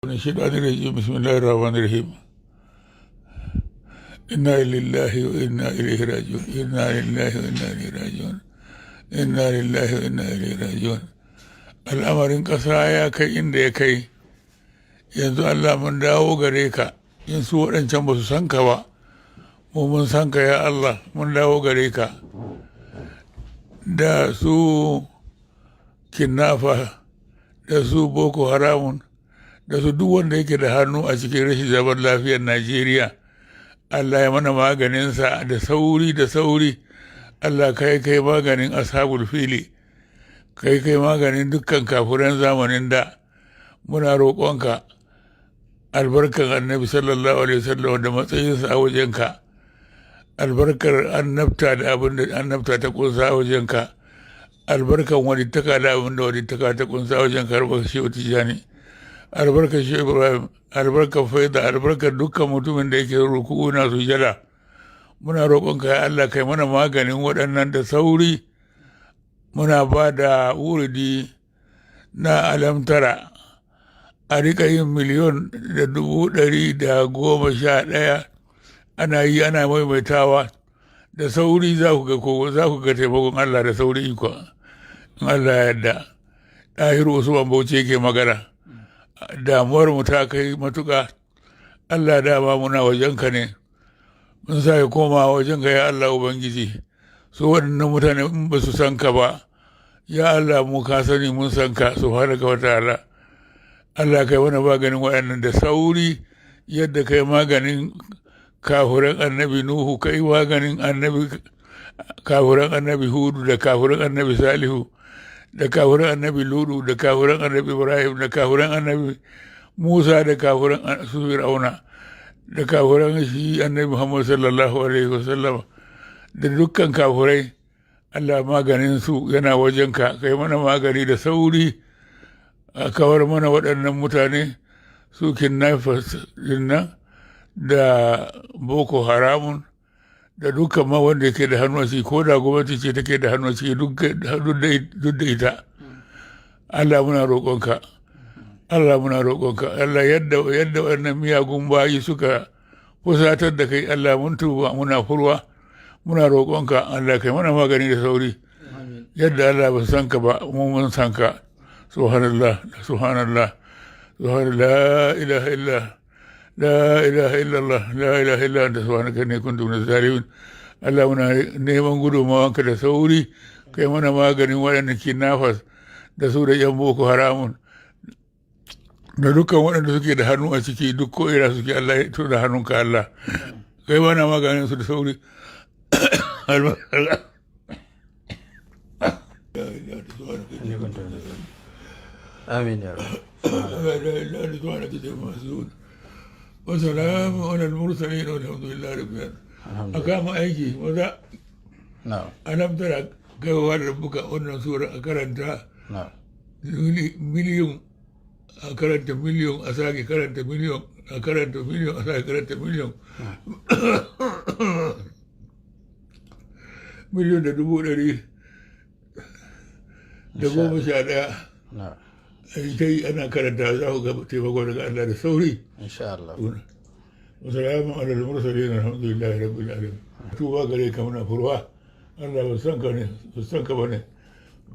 من الشيطان الرجيم بسم الله الرحمن الرحيم إنا لله وإنا إليه راجعون إنا لله وإنا إليه راجعون إنا لله وإنا إليه راجعون al'amarin ƙasa ya kai inda ya kai yanzu Allah mun dawo gare ka in su waɗancan ba su san ka ba mu mun san ka ya Allah mun dawo gare ka da su kinnafa da su boko haramun da su duk wanda yake da hannu a cikin rashin zaman lafiyar Najeriya Allah ya mana maganinsa da sauri Allah kai maganin ashabul fili kai maganin dukkan kafuran zamanin da muna roƙonka albarkar annabi sallallahu alaihi wasallam da matsayinsa a wajenka albarkar annabta da abin da annabta ta kunsa a wajenka albarkar walittaka da abin da walittaka ta kunsa a wajenka albarkar shehu tijjani albarkar shehu ibrahim albarkar faida albarkar dukkan mutumin da yake ruku'u na sujada muna roƙonka ya Allah kai mana maganin waɗannan da sauri muna ba da wuridi na alamtara a rika yin 1,111,000 ana yi ana maimaitawa da sauri za ku ga taimakon Allah da sauri iko in Allah ya yarda ɗahiru Usman Bauchi yake magana damuwar mu ta kai matuƙa Allah dama muna wajenka ne mun sa ya koma wajenka ya Allah Ubangiji su waɗannan mutane in ba su san ka ba ya Allah mu ka sani mun san ka subhanaka wa ta'ala Allah kai wani maganin waɗannan da sauri yadda kai maganin kafuran annabi Nuhu kai maganin kafuran annabi Hudu da kafuran annabi Salihu da kafuran annabi Ludu da kafuran annabi Ibrahim da kafuran annabi Musa da kafuran su Fir'auna da kafuran shi annabi Muhammad sallallahu alaihi wasallam da dukkan kafurai Allah maganin su yana wajenka kai mana magani da sauri a kawar mana waɗannan mutane su kinnafas dinnan da boko haramun da dukkan ma wanda yake da hannu a ciki ko da gwamnati ce take da hannu a ciki duk da ita Allah muna roƙonka Allah yadda waɗannan miyagun bayi suka fusatar da kai Allah mun tuba muna furwa muna roƙonka Allah kai mana magani da sauri yadda Allah ba san ka ba mu mun san ka subhanallah la ilaha illallah la ilaha illa anta subhanaka inni kuntu minaz zalimin Allah muna neman gudunmawanka da sauri kai mana maganin waɗanda ke nafas da su da yan boko haramun da dukkan waɗanda suke da hannu a ciki duk ko ira suke Allah ya tura da hannunka Allah kai mana maganin su da sauri آمين يا رب. وسلام على المرسلين والحمد لله رب العالمين. أقام أيكي وذا. نعم. ألم ترى كيف ربك أن سورة أكرنتها. نعم. مليون أكرنت مليون أساكي كرنت مليون أكرنت مليون أساكي كرنت مليون. miliyon da 100,000 da 11 ta yi ana karanta za ku ga taimako daga Allah da sauri insha Allah wasalamun alal mursalin alhamdulillahi rabbil alamin tuba gare ka muna furwa Allah ba san ka bane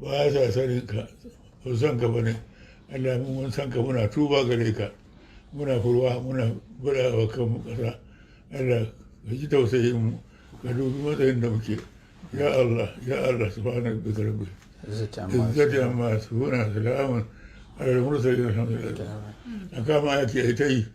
ba sa sanin ka ba san ka bane Allah mun san ka muna tuba gare ka muna furwa muna bada wa kan kasa Allah ka ji tausayin mu ka dubi matsayin da muke يا الله سبحانك بك عزتي عما يصفون سلام على المرسلين الحمد لله. أكام آياتي أيتي